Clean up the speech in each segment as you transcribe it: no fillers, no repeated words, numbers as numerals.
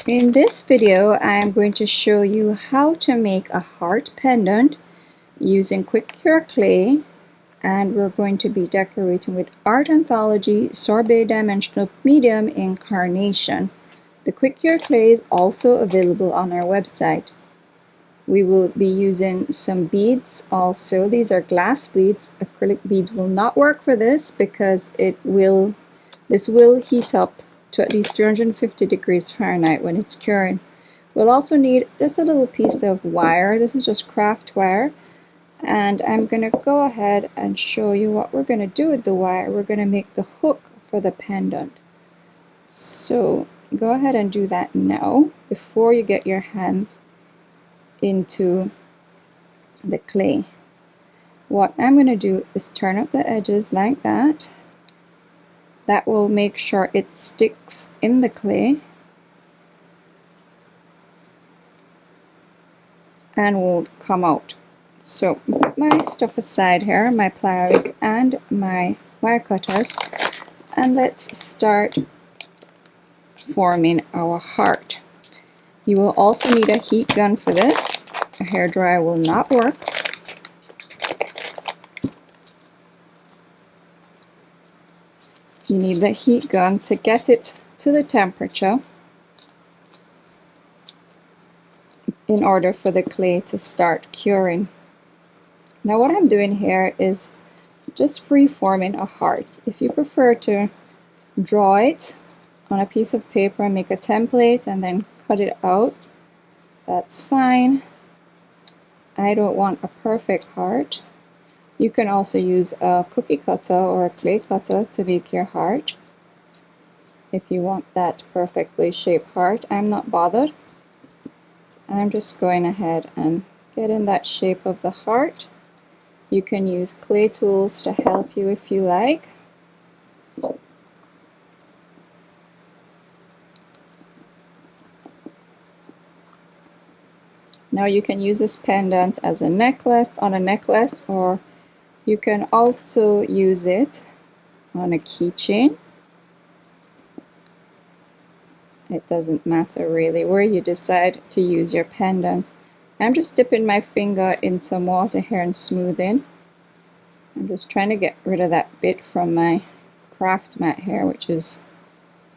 In this video, I am going to show you how to make a heart pendant using QuickCure Clay, and we're going to be decorating with Art Anthology Sorbet Dimensional Medium in Carnation. The QuickCure Clay is also available on our website. We will be using some beads also. These are glass beads. Acrylic beads will not work for this because this will heat up to at least 350 degrees Fahrenheit when it's curing. We'll also need just a little piece of wire. This is just craft wire, and I'm going to go ahead and show you what we're going to do with the wire. We're going to make the hook for the pendant. So go ahead and do that now before you get your hands into the clay. What I'm going to do is turn up the edges like that. That will make sure it sticks in the clay and won't come out. So put my stuff aside here, my pliers and my wire cutters, and let's start forming our heart. You will also need a heat gun for this. A hairdryer will not work. You need the heat gun to get it to the temperature in order for the clay to start curing. Now what I'm doing here is just free forming a heart. If you prefer to draw it on a piece of paper and make a template and then cut it out, that's fine. I don't want a perfect heart. You can also use a cookie cutter or a clay cutter to make your heart if you want that perfectly shaped heart. I'm not bothered. So I'm just going ahead and getting that shape of the heart. You can use clay tools to help you if you like. Now you can use this pendant as a necklace, or you can also use it on a keychain. It doesn't matter really where you decide to use your pendant. I'm just dipping my finger in some water here and smoothing. I'm just trying to get rid of that bit from my craft mat here, which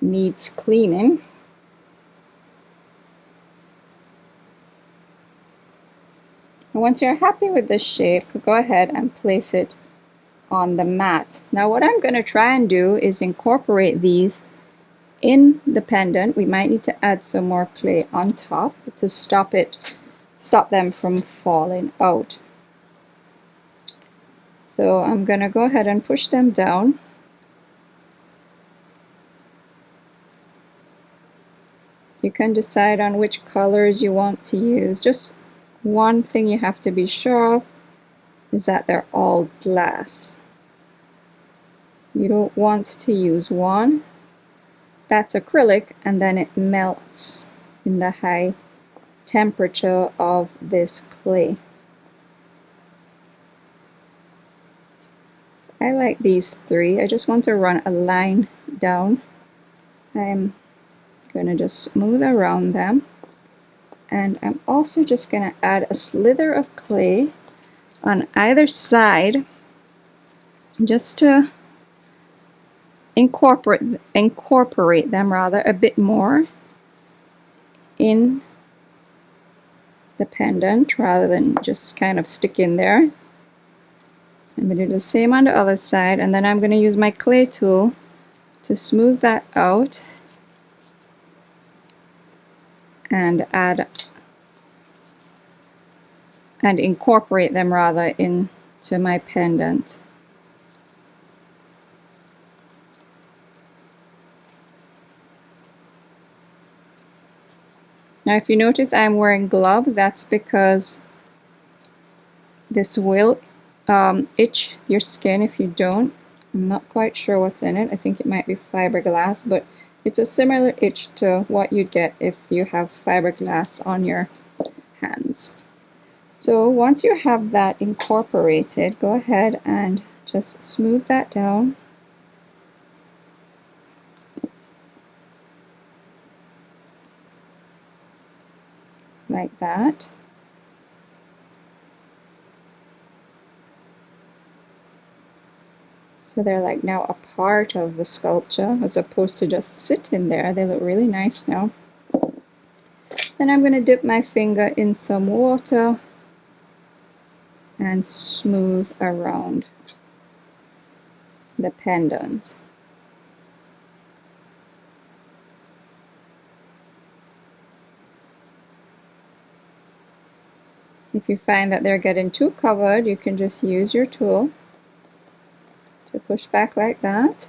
needs cleaning. And once you're happy with the shape, go ahead and place it on the mat. Now what I'm going to try and do is incorporate these in the pendant. We might need to add some more clay on top to stop them from falling out. So I'm going to go ahead and push them down. You can decide on which colors you want to use. Just one thing you have to be sure of is that they're all glass. You don't want to use one that's acrylic and then it melts in the high temperature of this clay. I like these three. I just want to run a line down. I'm going to just smooth around them. And I'm also just going to add a slither of clay on either side just to incorporate them a bit more in the pendant rather than just kind of stick in there. I'm going to do the same on the other side, and then I'm going to use my clay tool to smooth that out and incorporate them into my pendant. Now if you notice I'm wearing gloves, that's because this will itch your skin if you don't. I'm not quite sure what's in it. I think it might be fiberglass, but it's a similar itch to what you'd get if you have fiberglass on your hands. So once you have that incorporated, go ahead and just smooth that down. like that. So they're like now a part of the sculpture as opposed to just sitting there. They look really nice now. Then I'm going to dip my finger in some water and smooth around the pendant. If you find that they're getting too covered, you can just use your tool to push back like that.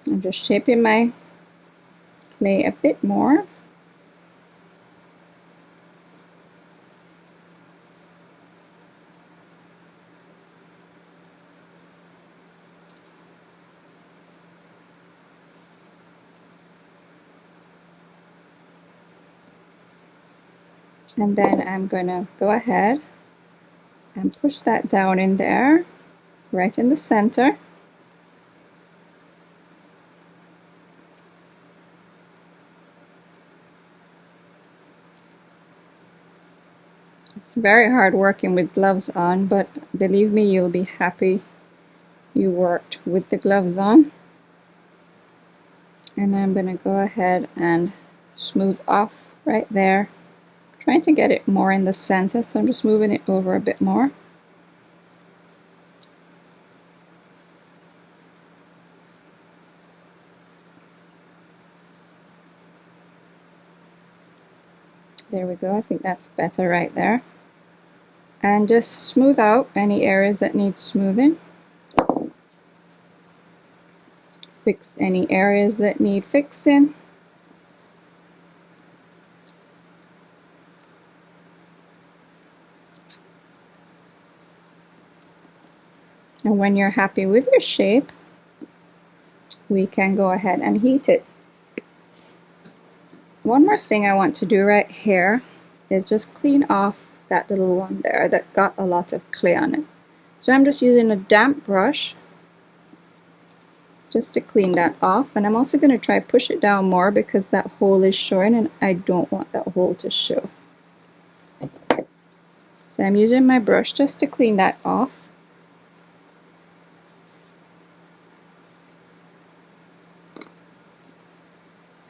I'm just shaping my clay a bit more. And then I'm going to go ahead and push that down in there, right in the center. It's very hard working with gloves on, but believe me, you'll be happy you worked with the gloves on. And I'm going to go ahead and smooth off right there. Trying to get it more in the center, so I'm just moving it over a bit more. There we go, I think that's better right there. And just smooth out any areas that need smoothing. Fix any areas that need fixing. And when you're happy with your shape, we can go ahead and heat it. One more thing I want to do right here is just clean off that little one there that got a lot of clay on it. So I'm just using a damp brush just to clean that off, and I'm also going to try push it down more because that hole is showing and I don't want that hole to show. So I'm using my brush just to clean that off.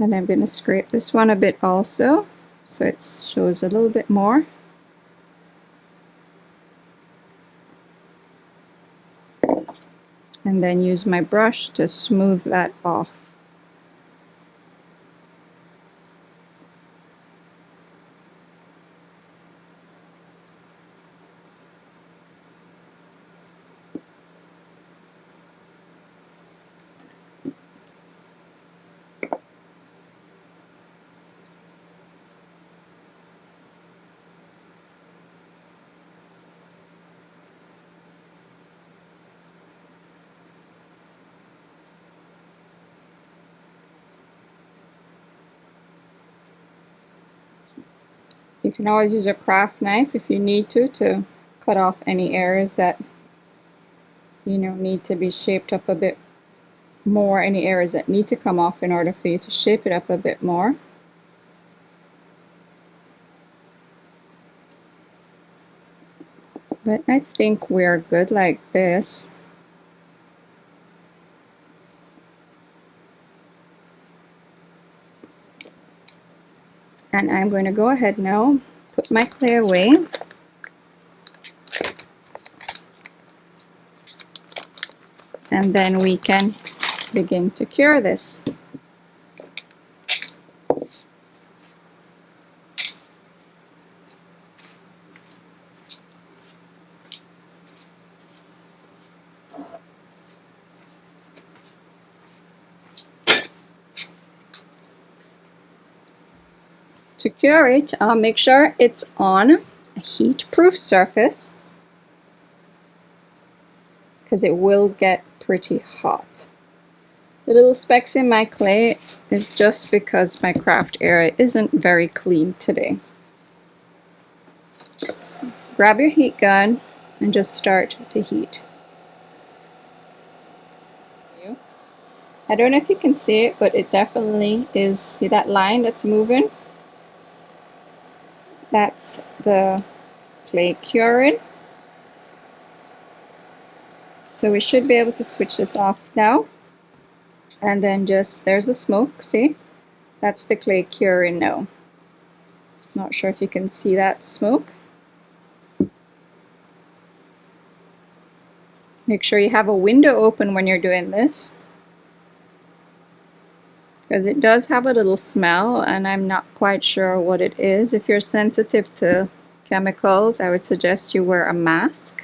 And I'm going to scrape this one a bit also, so it shows a little bit more. And then use my brush to smooth that off. You can always use a craft knife if you need to cut off any areas that need to be shaped up a bit more, any areas that need to come off in order for you to shape it up a bit more. But I think we're good like this. And I'm going to go ahead now, put my clay away. And then we can begin to cure this. To cure it, make sure it's on a heat-proof surface because it will get pretty hot. The little specks in my clay is just because my craft area isn't very clean today. grab your heat gun and just start to heat. I don't know if you can see it, but it definitely is. See that line that's moving? That's the clay curing. So we should be able to switch this off now. And then just, there's the smoke, see? That's the clay curing now. Not sure if you can see that smoke. Make sure you have a window open when you're doing this, because it does have a little smell and I'm not quite sure what it is. If you're sensitive to chemicals, I would suggest you wear a mask.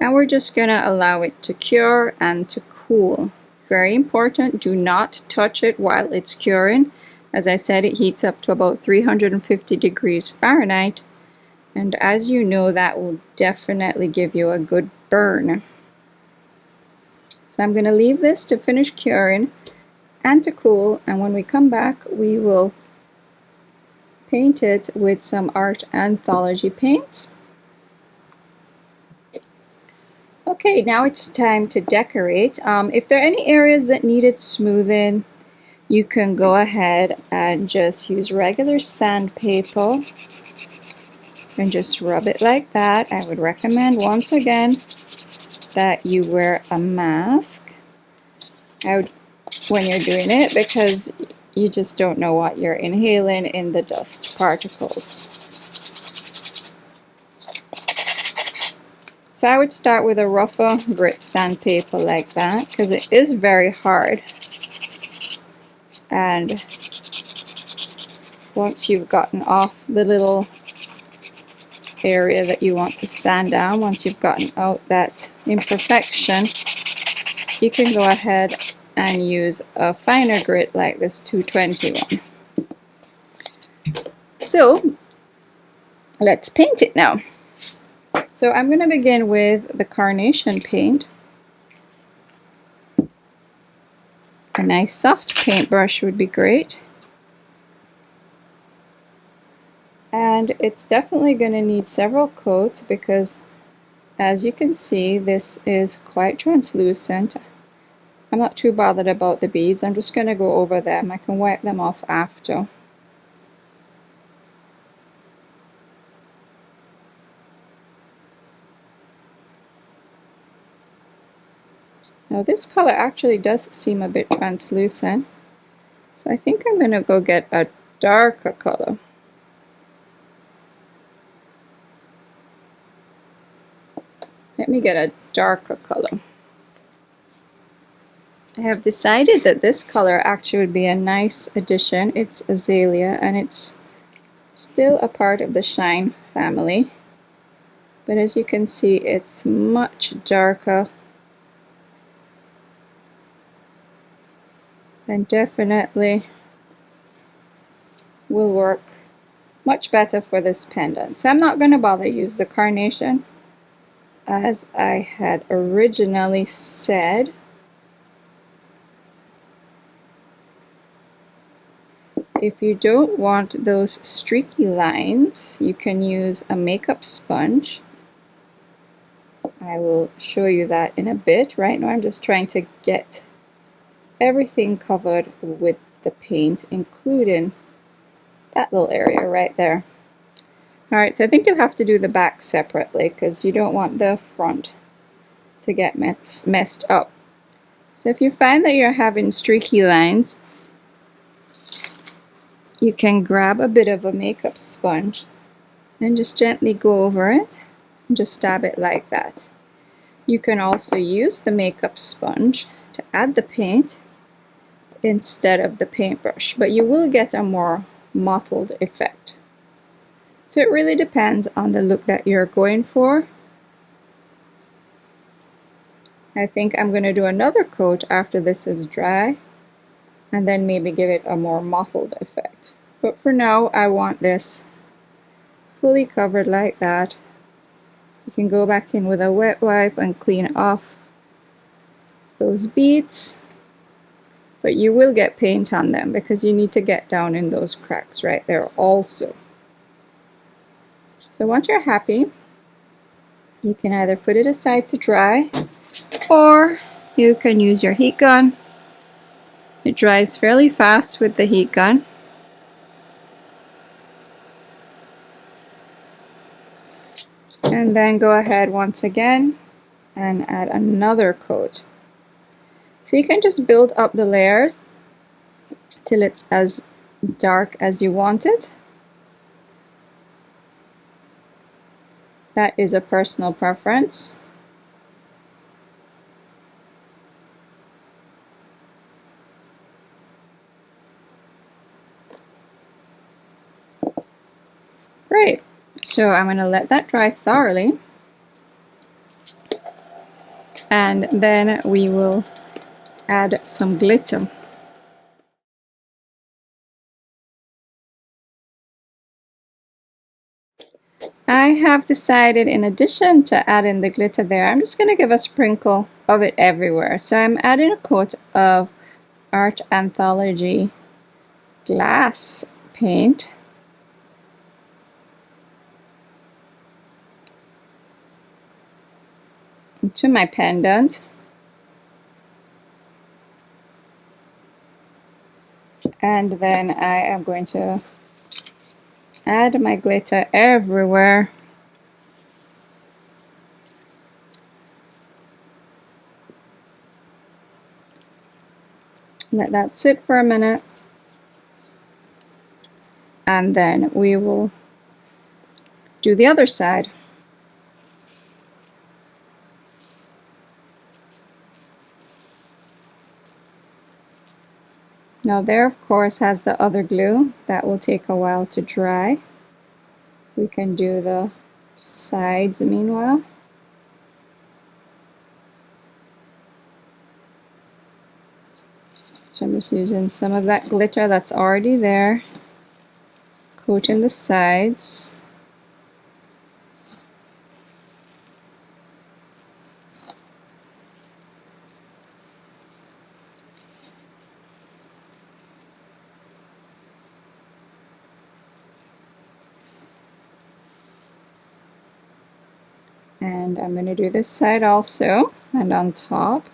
And we're just going to allow it to cure and to cool. Very important, do not touch it while it's curing. As I said, it heats up to about 350 degrees Fahrenheit. And as you know, that will definitely give you a good burn. So I'm going to leave this to finish curing and to cool, and when we come back we will paint it with some Art Anthology paints. Okay, now it's time to decorate. If there are any areas that needed smoothing, you can go ahead and just use regular sandpaper and just rub it like that. I would recommend once again that you wear a mask when you're doing it, because you just don't know what you're inhaling in the dust particles. So I would start with a rougher grit sandpaper like that, because it is very hard. And once you've gotten off the little area that you want to sand down, once you've gotten out that imperfection, you can go ahead and use a finer grit like this 221. So let's paint it now. So I'm going to begin with the carnation paint. A nice soft paintbrush would be great. And it's definitely going to need several coats because, as you can see, this is quite translucent. I'm not too bothered about the beads. I'm just going to go over them. I can wipe them off after. Now this color actually does seem a bit translucent, so I think I'm going to go get a darker color. Let me get a darker color. I have decided that this color actually would be a nice addition. It's Azalea and it's still a part of the Shine family, but as you can see it's much darker and definitely will work much better for this pendant. So I'm not going to bother use the carnation. As I had originally said, if you don't want those streaky lines, you can use a makeup sponge. I will show you that in a bit. Right now I'm just trying to get everything covered with the paint, including that little area right there. Alright, so I think you'll have to do the back separately because you don't want the front to get messed up. So if you find that you're having streaky lines, you can grab a bit of a makeup sponge and just gently go over it and just dab it like that. You can also use the makeup sponge to add the paint instead of the paintbrush, but you will get a more mottled effect. So it really depends on the look that you're going for. I think I'm going to do another coat after this is dry and then maybe give it a more mottled effect. But for now I want this fully covered like that. You can go back in with a wet wipe and clean off those beads, but you will get paint on them because you need to get down in those cracks right there also. So once you're happy, you can either put it aside to dry, or you can use your heat gun. It dries fairly fast with the heat gun. And then go ahead once again and add another coat. So you can just build up the layers till it's as dark as you want it. That is a personal preference. Great. So I'm going to let that dry thoroughly. And then we will add some glitter. I have decided, in addition to adding the glitter there, I'm just going to give a sprinkle of it everywhere. So I'm adding a coat of Art Anthology glass paint. To my pendant. And then I am going to add my glitter everywhere. Let that sit for a minute. And then we will do the other side. Now there, of course, has the other glue. That will take a while to dry. We can do the sides meanwhile. So I'm just using some of that glitter that's already there, coating the sides. And I'm going to do this side also, and on top.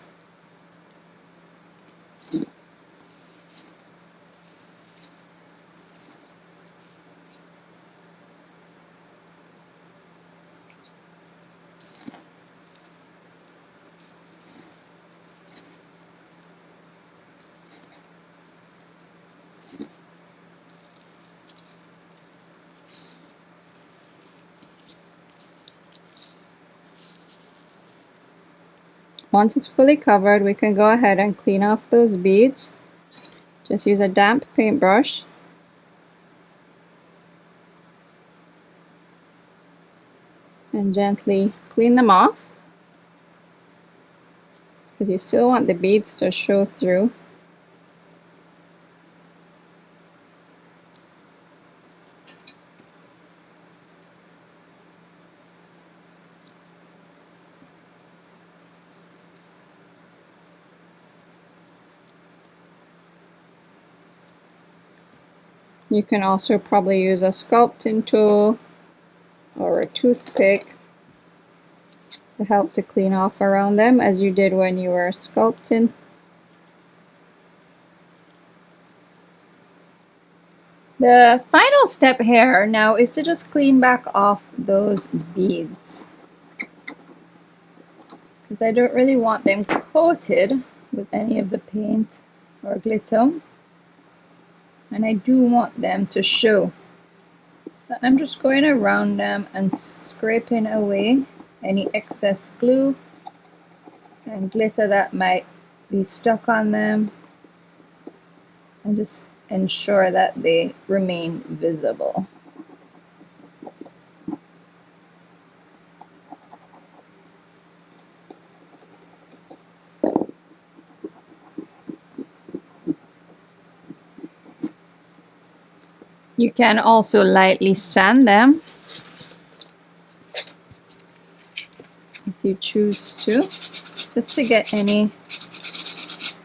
Once it's fully covered, we can go ahead and clean off those beads. Just use a damp paintbrush. And gently clean them off, because you still want the beads to show through. You can also probably use a sculpting tool or a toothpick to help to clean off around them, as you did when you were sculpting. The final step here now is to just clean back off those beads, because I don't really want them coated with any of the paint or glitter, and I do want them to show. So I'm just going around them and scraping away any excess glue and glitter that might be stuck on them, and just ensure that they remain visible. You can also lightly sand them if you choose to, just to get any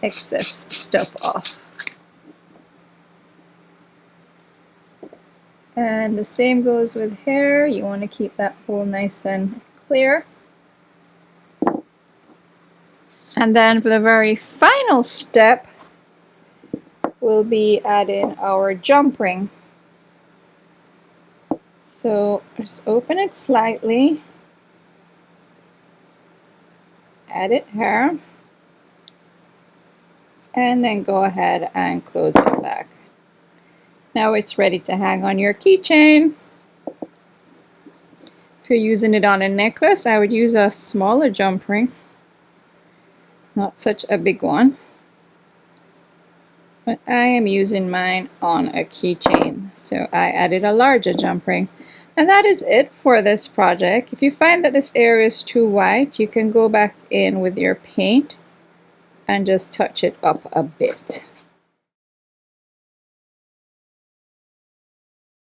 excess stuff off. And the same goes with hair. You want to keep that hole nice and clear. And then for the very final step, we'll be adding our jump ring. So just open it slightly, add it here, and then go ahead and close it back. Now it's ready to hang on your keychain. If you're using it on a necklace, I would use a smaller jump ring, not such a big one. But I am using mine on a keychain, so I added a larger jump ring. And that is it for this project. If you find that this area is too white, you can go back in with your paint and just touch it up a bit.